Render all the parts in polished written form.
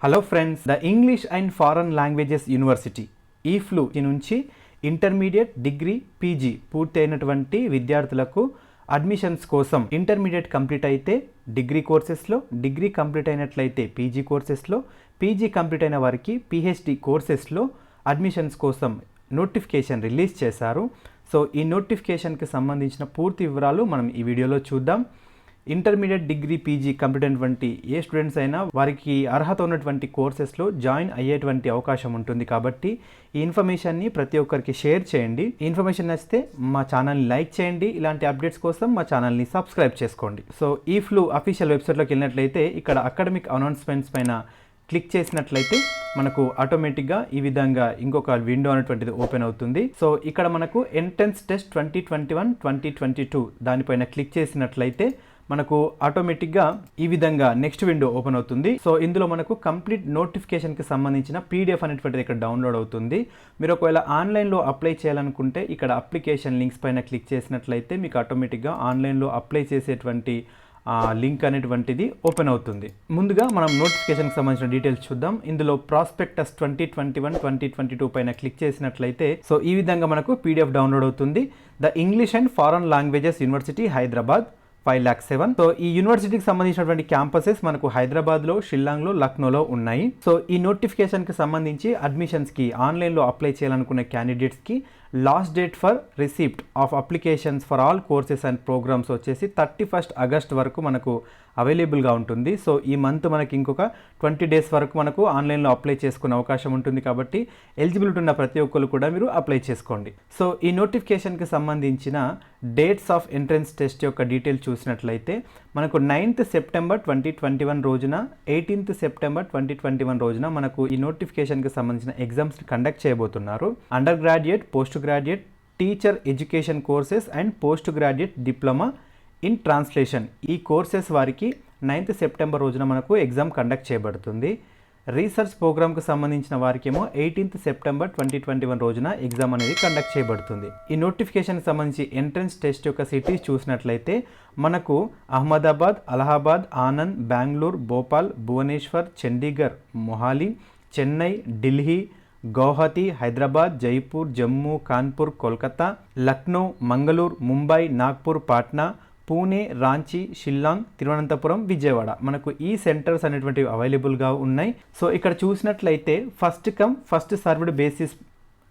Hello friends, the English and foreign languages university EFLU నుంచి intermediate, degree, PG పూర్తి అయినటువంటి విద్యార్థులకు అడ్మిషన్స్ కోసం ఇంటర్మీడియట్ కంప్లీట్ అయితే డిగ్రీ కోర్సెస్లో, డిగ్రీ కంప్లీట్ అయినట్లయితే పీజీ కోర్సెస్లో, పీజీ కంప్లీట్ అయిన వారికి పీహెచ్డీ కోర్సెస్లో అడ్మిషన్స్ కోసం నోటిఫికేషన్ రిలీజ్ చేశారు. సో ఈ నోటిఫికేషన్కి సంబంధించిన పూర్తి వివరాలు మనం ఈ వీడియోలో చూద్దాం. ఇంటర్మీడియట్, డిగ్రీ, పీజీ కంప్లీట్ అయినటువంటి ఏ స్టూడెంట్స్ అయినా వారికి అర్హత ఉన్నటువంటి కోర్సెస్లో జాయిన్ అయ్యేటువంటి అవకాశం ఉంటుంది. కాబట్టి ఈ ఇన్ఫర్మేషన్ని ప్రతి ఒక్కరికి షేర్ చేయండి. ఈ ఇన్ఫర్మేషన్ నచ్చితే మా ఛానల్ని లైక్ చేయండి. ఇలాంటి అప్డేట్స్ కోసం మా ఛానల్ని సబ్స్క్రైబ్ చేసుకోండి. సో ఈఫ్లు అఫీషియల్ వెబ్సైట్లోకి వెళ్ళినట్లయితే ఇక్కడ అకాడమిక్ అనౌన్స్మెంట్స్ పైన క్లిక్ చేసినట్లయితే మనకు ఆటోమేటిక్గా ఈ విధంగా ఇంకొక విండో అనేటువంటిది ఓపెన్ అవుతుంది. సో ఇక్కడ మనకు ఎంట్రన్స్ టెస్ట్ 2021-2022 దానిపైన క్లిక్ చేసినట్లయితే మనకు ఆటోమేటిక్గా ఈ విధంగా నెక్స్ట్ విండో ఓపెన్ అవుతుంది. సో ఇందులో మనకు కంప్లీట్ నోటిఫికేషన్కి సంబంధించిన పీడిఎఫ్ అనేటువంటిది ఇక్కడ డౌన్లోడ్ అవుతుంది. మీరు ఒకవేళ ఆన్లైన్లో అప్లై చేయాలనుకుంటే ఇక్కడ అప్లికేషన్ లింక్స్ పైన క్లిక్ చేసినట్లయితే మీకు ఆటోమేటిక్గా ఆన్లైన్లో అప్లై చేసేటువంటి లింక్ అనేటువంటిది ఓపెన్ అవుతుంది. ముందుగా మనం నోటిఫికేషన్కి సంబంధించిన డీటెయిల్స్ చూద్దాం. ఇందులో ప్రాస్పెక్టస్ 2021-2022 పైన క్లిక్ చేసినట్లయితే సో ఈ విధంగా మనకు పీడిఎఫ్ డౌన్లోడ్ అవుతుంది. The English and foreign languages university Hyderabad 5,07,000. So ఈ యూనివర్సిటీకి సంబంధించినటువంటి క్యాంపసెస్ మనకు హైదరాబాద్లో, షిల్లాంగ్లో, లక్నోలో ఉన్నాయి. సో ఈ నోటిఫికేషన్కి సంబంధించి అడ్మిషన్స్కి ఆన్లైన్లో అప్లై చేయాలనుకునే క్యాండిడేట్స్కి last date for receipt of applications for all courses and programs వచ్చేసి 31 ఆగస్ట్ వరకు మనకు అవైలబుల్గా ఉంటుంది. సో ఈ మంత్ మనకి ఇంకొక 20 డేస్ వరకు మనకు ఆన్లైన్లో అప్లై చేసుకునే అవకాశం ఉంటుంది. కాబట్టి ఎలిజిబిలిటీ ఉన్న ప్రతి ఒక్కరు కూడా మీరు అప్లై చేసుకోండి. సో ఈ నోటిఫికేషన్కి సంబంధించిన డేట్స్ ఆఫ్ ఎంట్రన్స్ టెస్ట్ యొక్క డీటెయిల్స్ చూసినట్లయితే మనకు 9th సెప్టెంబర్ 2021 రోజున, 18th సెప్టెంబర్ 2021 రోజున మనకు ఈ నోటిఫికేషన్కి సంబంధించిన ఎగ్జామ్స్ కండక్ట్ చేయబోతున్నారు. Under graduate, post graduate, teacher education courses and post graduate diploma in translation ఈ కోర్సెస్ వారికి 9th సెప్టెంబర్ రోజున మనకు ఎగ్జామ్ కండక్ట్ చేయబడుతుంది. రీసెర్చ్ ప్రోగ్రామ్కి సంబంధించిన వారికేమో 18th సెప్టెంబర్ 2021 రోజున ఎగ్జామ్ అనేది కండక్ట్ చేయబడుతుంది. ఈ నోటిఫికేషన్కి సంబంధించి ఎంట్రన్స్ టెస్ట్ యొక్క సిటీస్ చూసినట్లయితే మనకు అహ్మదాబాద్, అలహాబాద్, ఆనంద్, బెంగళూరు, భోపాల్, భువనేశ్వర్, చండీగఢ్, మొహాలి, చెన్నై, ఢిల్లీ, గౌహతి, హైదరాబాద్, జైపూర్, జమ్మూ, కాన్పూర్, కోల్కతా, లక్నో, మంగళూరు, ముంబై, నాగ్పూర్, పాట్నా, పూణే, రాంచీ, షిల్లాంగ్, తిరువనంతపురం, విజయవాడ మనకు ఈ సెంటర్స్ అనేటువంటివి అవైలబుల్గా ఉన్నాయి. సో ఇక్కడ చూసినట్లయితే first come first served basis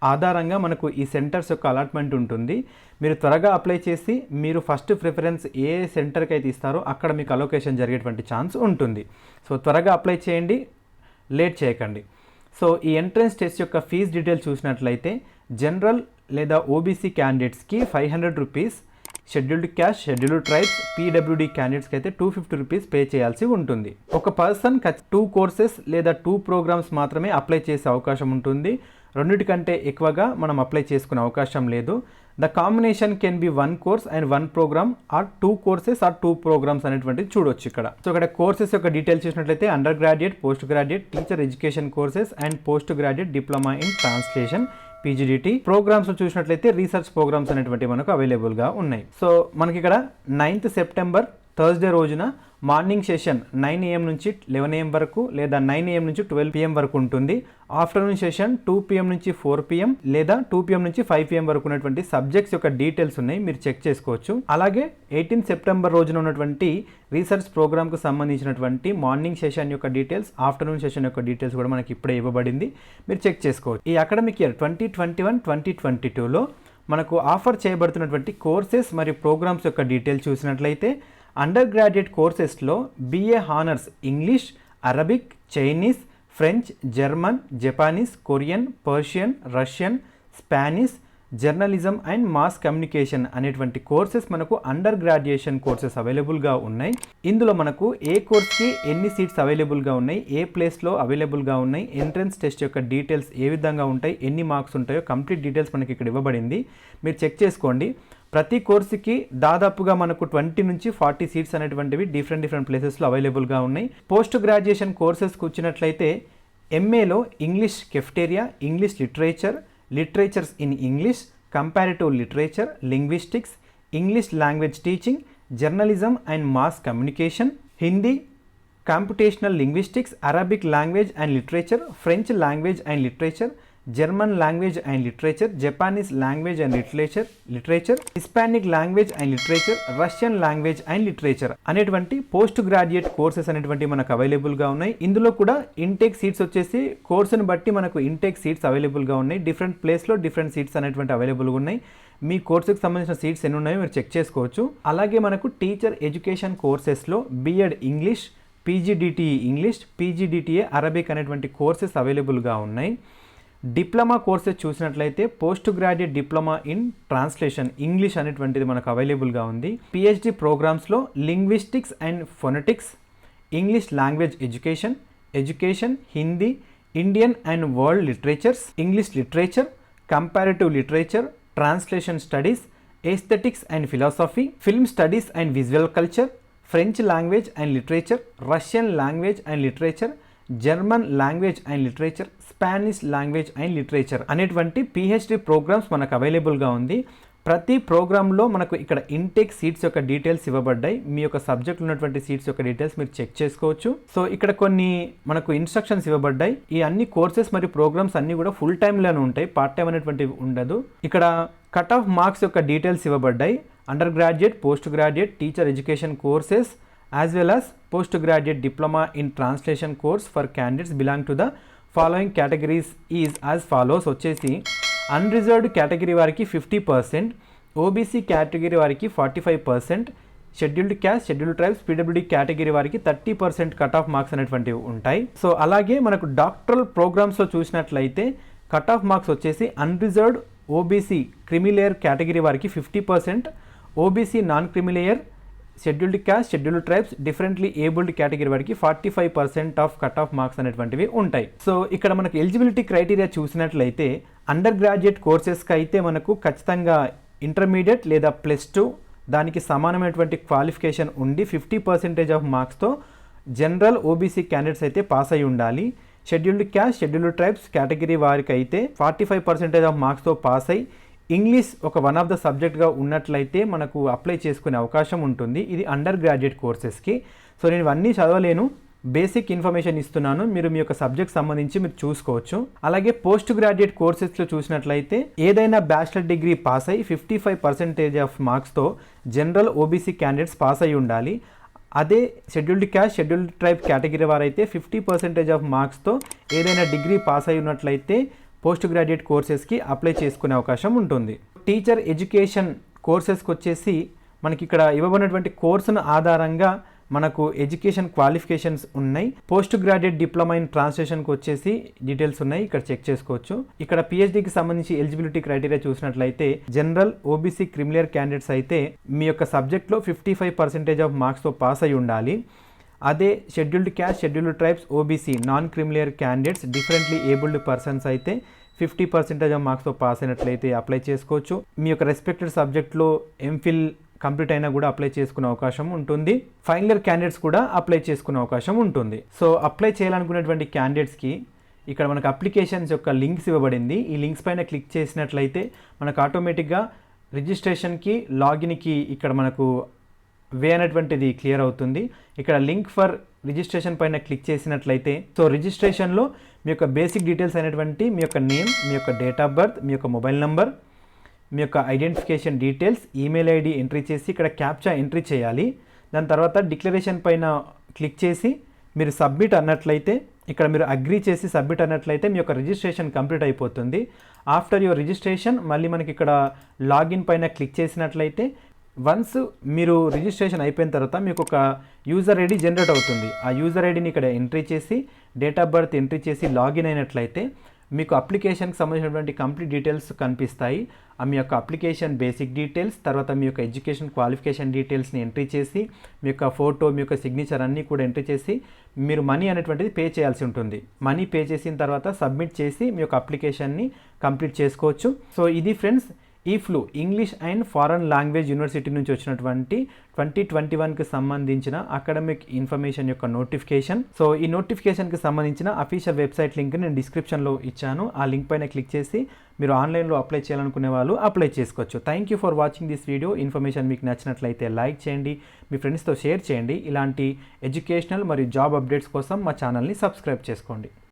ఆధారంగా మనకు ఈ సెంటర్స్ యొక్క అలాట్మెంట్ ఉంటుంది. మీరు త్వరగా అప్లై చేసి మీరు ఫస్ట్ ప్రిఫరెన్స్ ఏ సెంటర్కి అయితే ఇస్తారో అక్కడ మీకు అలొకేషన్ జరిగేటువంటి ఛాన్స్ ఉంటుంది. సో త్వరగా అప్లై చేయండి, లేట్ చేయకండి. సో ఈ ఎంట్రన్స్ టెస్ట్ యొక్క ఫీజ్ డీటెయిల్స్ చూసినట్లయితే జనరల్ లేదా ఓబీసీ క్యాండిడేట్స్కి 500 rupees, scheduled caste, scheduled tribes, పీడబ్ల్యూడీ క్యాండిడేట్స్కి అయితే 250 రూపీస్ పే చేయాల్సి ఉంటుంది. ఒక పర్సన్ 2 కోర్సెస్ లేదా 2 ప్రోగ్రామ్స్ మాత్రమే అప్లై చేసే అవకాశం ఉంటుంది. రెండింటికంటే ఎక్కువగా మనం అప్లై చేసుకునే అవకాశం లేదు. The combination can be 1 course and 1 program or 2 courses or 2 programs అనేటువంటిది చూడొచ్చు ఇక్కడ. సో ఇక్కడ కోర్సెస్ యొక్క డీటెయిల్స్ చూసినట్లయితే under graduate, post graduate, teacher education courses and post graduate diploma in translation PGDT. Programs చూసినట్లయితే రీసెర్చ్ ప్రోగ్రామ్స్ అనేటువంటి మనకు అవైలబుల్గా ఉన్నాయి. సో మనకి ఇక్కడ 9th సెప్టెంబర్ థర్స్డే రోజున మార్నింగ్ సెషన్ 9 AM నుంచి 11 AM వరకు లేదా 9 AM నుంచి 12 PM వరకు ఉంటుంది. ఆఫ్టర్నూన్ సెషన్ 2 PM నుంచి 4 PM లేదా 2 PM నుంచి 5 PM వరకు ఉన్నటువంటి సబ్జెక్ట్స్ యొక్క డీటెయిల్స్ ఉన్నాయి, మీరు చెక్ చేసుకోవచ్చు. అలాగే 18th సెప్టెంబర్ రోజున ఉన్నటువంటి రీసెర్చ్ ప్రోగ్రామ్కు సంబంధించినటువంటి మార్నింగ్ సెషన్ యొక్క డీటెయిల్స్, ఆఫ్టర్నూన్ సెషన్ యొక్క డీటెయిల్స్ కూడా మనకి ఇప్పుడే ఇవ్వబడింది, మీరు చెక్ చేసుకోవచ్చు. ఈ అకాడమిక్ ఇయర్ 2021-2022లో మనకు ఆఫర్ చేయబడుతున్నటువంటి కోర్సెస్ మరియు ప్రోగ్రామ్స్ యొక్క డీటెయిల్స్ చూసినట్లయితే అండర్ గ్రాడ్యుయేట్ కోర్సెస్లో BA honours English, Arabic, Chinese, French, German, Japanese, Korean, Persian, Russian, Spanish, journalism and mass communication అనేటువంటి కోర్సెస్ మనకు అండర్ గ్రాడ్యుయేషన్ కోర్సెస్ అవైలబుల్గా ఉన్నాయి. ఇందులో మనకు ఏ కోర్స్కి ఎన్ని సీట్స్ అవైలబుల్గా ఉన్నాయి, ఏ ప్లేస్లో అవైలబుల్గా ఉన్నాయి, ఎంట్రన్స్ టెస్ట్ యొక్క డీటెయిల్స్ ఏ విధంగా ఉంటాయి, ఎన్ని మార్క్స్ ఉంటాయో కంప్లీట్ డీటెయిల్స్ మనకి ఇక్కడ ఇవ్వబడింది, మీరు చెక్ చేసుకోండి. ప్రతి కోర్సుకి దాదాపుగా మనకు 20 నుంచి 40 సీట్స్ అనేటువంటివి డిఫరెంట్ ప్లేసెస్లో అవైలబుల్గా ఉన్నాయి. పోస్ట్ గ్రాడ్యుయేషన్ కోర్సెస్కి వచ్చినట్లయితే ఎంఏలో English cafeteria, English literature, literatures in English, comparative literature, linguistics, English language teaching, journalism and mass communication, Hindi, computational linguistics, Arabic language and literature, French language and literature, German language and literature, Japanese language and literature, Hispanic language and literature, Russian language and literature అనేటువంటి post graduate courses అనేటువంటి మనకు అవైలబుల్గా ఉన్నాయి. ఇందులో కూడా intake seats వచ్చేసి కోర్సును బట్టి మనకు ఇంటేక్ సీట్స్ అవైలబుల్గా ఉన్నాయి. డిఫరెంట్ ప్లేస్లో డిఫరెంట్ సీట్స్ అనేటువంటి అవైలబుల్గా ఉన్నాయి. మీ కోర్సుకి సంబంధించిన సీట్స్ ఎన్ని ఉన్నాయో మీరు చెక్ చేసుకోవచ్చు. అలాగే మనకు టీచర్ ఎడ్యుకేషన్ కోర్సెస్లో BEd English, PGDTE English, PGDTA Arabic అనేటువంటి కోర్సెస్ అవైలబుల్గా ఉన్నాయి. డిప్లొమా కోర్సెస్ చూసినట్లయితే post graduate diploma in translation English అనేటువంటిది మనకు అవైలబుల్గా ఉంది. పిహెచ్డి ప్రోగ్రామ్స్లో linguistics and phonetics, English language education, Hindi, Indian and world literatures, English literature, comparative literature, translation studies, aesthetics and philosophy, film studies and visual culture, French language and literature, Russian language and literature, German language and literature, Spanish language and literature అనేటువంటి PhD programmes మనకు అవైలబుల్గా ఉంది. ప్రతి ప్రోగ్రాంలో మనకు ఇక్కడ intake seats యొక్క details ఇవ్వబడ్డాయి. మీ యొక్క సబ్జెక్ట్ ఉన్నటువంటి సీట్స్ యొక్క డీటెయిల్స్ మీరు చెక్ చేసుకోవచ్చు. సో ఇక్కడ కొన్ని మనకు ఇన్స్ట్రక్షన్స్ ఇవ్వబడ్డాయి. ఈ అన్ని కోర్సెస్ మరియు ప్రోగ్రామ్స్ అన్నీ కూడా ఫుల్ టైంలోనే ఉంటాయి, పార్ట్ టైం అనేటువంటివి ఉండదు. ఇక్కడ కట్ ఆఫ్ మార్క్స్ యొక్క డీటెయిల్స్ ఇవ్వబడ్డాయి. Under graduate, post graduate, teacher education courses as well as postgraduate diploma in translation course for candidates belong to the following categories is as follows. వచ్చేసి unreserved category వారికి 50%, OBC category వారికి 45%, scheduled caste, scheduled tribes, PWD category వారికి 30% cut off marks అనేటువంటివి ఉంటాయి. So అలాగే మనకు doctoral ప్రోగ్రామ్స్లో చూసినట్లయితే కట్ ఆఫ్ మార్క్స్ వచ్చేసి అన్రిజర్వ్డ్ ఓబీసీ క్రిమిలేయర్ కేటగిరీ వారికి 50%, OBC non creamy layer, scheduled caste, scheduled tribes, differently abled category వారికి 45% ఆఫ్ కట్ ఆఫ్ మార్క్స్ అనేటువంటివి ఉంటాయి. సో ఇక్కడ మనకు ఎలిజిబిలిటీ క్రైటీరియా చూసినట్లయితే అండర్ గ్రాడ్యుయేట్ కోర్సెస్కి అయితే మనకు ఖచ్చితంగా ఇంటర్మీడియట్ లేదా +2 దానికి సమానమైనటువంటి క్వాలిఫికేషన్ ఉండి 50% ఆఫ్ మార్క్స్తో జనరల్ ఓబీసీ క్యాండిడేట్స్ అయితే పాస్ అయి ఉండాలి. Scheduled caste, scheduled tribes category వారికి అయితే 45% ఆఫ్ మార్క్స్తో పాస్ అయి ఇంగ్లీష్ ఒక వన్ ఆఫ్ ద సబ్జెక్ట్గా ఉన్నట్లయితే మనకు అప్లై చేసుకునే అవకాశం ఉంటుంది. ఇది అండర్ గ్రాడ్యుయేట్ కోర్సెస్కి. సో నేను ఇవన్నీ చదవలేను, బేసిక్ ఇన్ఫర్మేషన్ ఇస్తున్నాను, మీరు మీ యొక్క సబ్జెక్ట్ సంబంధించి మీరు చూసుకోవచ్చు. అలాగే పోస్ట్ గ్రాడ్యుయేట్ కోర్సెస్లో చూసినట్లయితే ఏదైనా బ్యాచిలర్ డిగ్రీ పాస్ అయ్యి 55% ఆఫ్ మార్క్స్తో జనరల్ ఓబీసీ క్యాండిడేట్స్ పాస్ అయి ఉండాలి. అదే scheduled caste, scheduled tribe category వారైతే 50% ఆఫ్ మార్క్స్తో ఏదైనా డిగ్రీ పాస్ అయి ఉన్నట్లయితే పోస్ట్ గ్రాడ్యుయేట్ కోర్సెస్కి అప్లై చేసుకునే అవకాశం ఉంటుంది. టీచర్ ఎడ్యుకేషన్ కోర్సెస్కి వచ్చేసి మనకి ఇక్కడ ఇవ్వబడినటువంటి కోర్సును ఆధారంగా మనకు ఎడ్యుకేషన్ క్వాలిఫికేషన్స్ ఉన్నాయి. పోస్ట్ గ్రాడ్యుయేట్ డిప్లొమా ఇన్ ట్రాన్స్లేషన్కి వచ్చేసి డీటెయిల్స్ ఉన్నాయి, ఇక్కడ చెక్ చేసుకోవచ్చు. ఇక్కడ పిహెచ్డికి సంబంధించి ఎలిజిబిలిటీ క్రైటీరియా చూసినట్లయితే జనరల్ ఓబీసీ క్రిమిలేయర్ క్యాండిడేట్స్ అయితే మీ యొక్క సబ్జెక్ట్లో 55% ఆఫ్ మార్క్స్తో పాస్ అయి ఉండాలి. అదే scheduled caste, scheduled tribes, OBC non creamy layer candidates, differently abled persons అయితే 50% ఆఫ్ మార్క్స్తో పాస్ అయినట్లయితే అప్లై చేసుకోవచ్చు. మీ యొక్క రెస్పెక్టెడ్ సబ్జెక్ట్లో ఎంఫిల్ కంప్లీట్ అయినా కూడా అప్లై చేసుకునే అవకాశం ఉంటుంది. ఫైనల్ ఇయర్ క్యాండిడేట్స్ కూడా అప్లై చేసుకునే అవకాశం ఉంటుంది. సో అప్లై చేయాలనుకునేటువంటి క్యాండిడేట్స్కి ఇక్కడ మనకు అప్లికేషన్స్ యొక్క లింక్స్ ఇవ్వబడింది. ఈ లింక్స్ పైన క్లిక్ చేసినట్లయితే మనకు ఆటోమేటిక్గా రిజిస్ట్రేషన్కి, లాగిన్కి ఇక్కడ మనకు వే అనేటువంటిది క్లియర్ అవుతుంది. ఇక్కడ లింక్ ఫర్ రిజిస్ట్రేషన్ పైన క్లిక్ చేసినట్లయితే సో రిజిస్ట్రేషన్లో మీ యొక్క బేసిక్ డీటెయిల్స్ అనేటువంటి మీ యొక్క నేమ్, మీ యొక్క డేట్ ఆఫ్ బర్త్, మీ యొక్క మొబైల్ నెంబర్, మీ యొక్క identification details, email ID entry చేసి ఇక్కడ క్యాప్చా ఎంట్రీ చేయాలి. దాని తర్వాత డిక్లరేషన్ పైన క్లిక్ చేసి మీరు సబ్మిట్ అన్నట్లయితే ఇక్కడ మీరు అగ్రీ చేసి సబ్మిట్ అన్నట్లయితే మీ యొక్క రిజిస్ట్రేషన్ కంప్లీట్ అయిపోతుంది. ఆఫ్టర్ యువర్ రిజిస్ట్రేషన్ మళ్ళీ మనకి ఇక్కడ లాగిన్ పైన క్లిక్ చేసినట్లయితే వన్స్ మీరు రిజిస్ట్రేషన్ అయిపోయిన తర్వాత మీకు ఒక యూజర్ ఐడి జనరేట్ అవుతుంది. ఆ యూజర్ ఐడిని ఇక్కడ ఎంట్రీ చేసి డేట్ ఆఫ్ బర్త్ ఎంట్రీ చేసి లాగిన్ అయినట్లయితే మీకు అప్లికేషన్కి సంబంధించినటువంటి కంప్లీట్ డీటెయిల్స్ కనిపిస్తాయి. మీ యొక్క అప్లికేషన్ బేసిక్ డీటెయిల్స్, తర్వాత మీ యొక్క ఎడ్యుకేషన్ క్వాలిఫికేషన్ డీటెయిల్స్ని ఎంట్రీ చేసి మీ యొక్క ఫోటో, మీ యొక్క సిగ్నేచర్ అన్నీ కూడా ఎంట్రీ చేసి మీరు మనీ అనేటువంటిది పే చేయాల్సి ఉంటుంది. మనీ పే చేసిన తర్వాత సబ్మిట్ చేసి మీ యొక్క అప్లికేషన్ని కంప్లీట్ చేసుకోవచ్చు. సో ఇది ఫ్రెండ్స్ ఈ flu English and foreign language university నుంచి వచ్చినటువంటి 2021కి సంబంధించిన అకాడమిక్ ఇన్ఫర్మేషన్ యొక్క నోటిఫికేషన్. సో ఈ నోటిఫికేషన్కి సంబంధించిన అఫీషియల్ వెబ్సైట్ లింక్ నేను డిస్క్రిప్షన్లో ఇచ్చాను. ఆ లింక్ పైన క్లిక్ చేసి మీరు ఆన్లైన్లో అప్లై చేయాలనుకునే వాళ్ళు అప్లై చేసుకోవచ్చు. Thank you for watching this video. Information మీకు నచ్చినట్లయితే లైక్ చేయండి, మీ ఫ్రెండ్స్తో షేర్ చేయండి. ఇలాంటి ఎడ్యుకేషనల్ మరియు జాబ్ అప్డేట్స్ కోసం మా ఛానల్ని సబ్స్క్రైబ్ చేసుకోండి.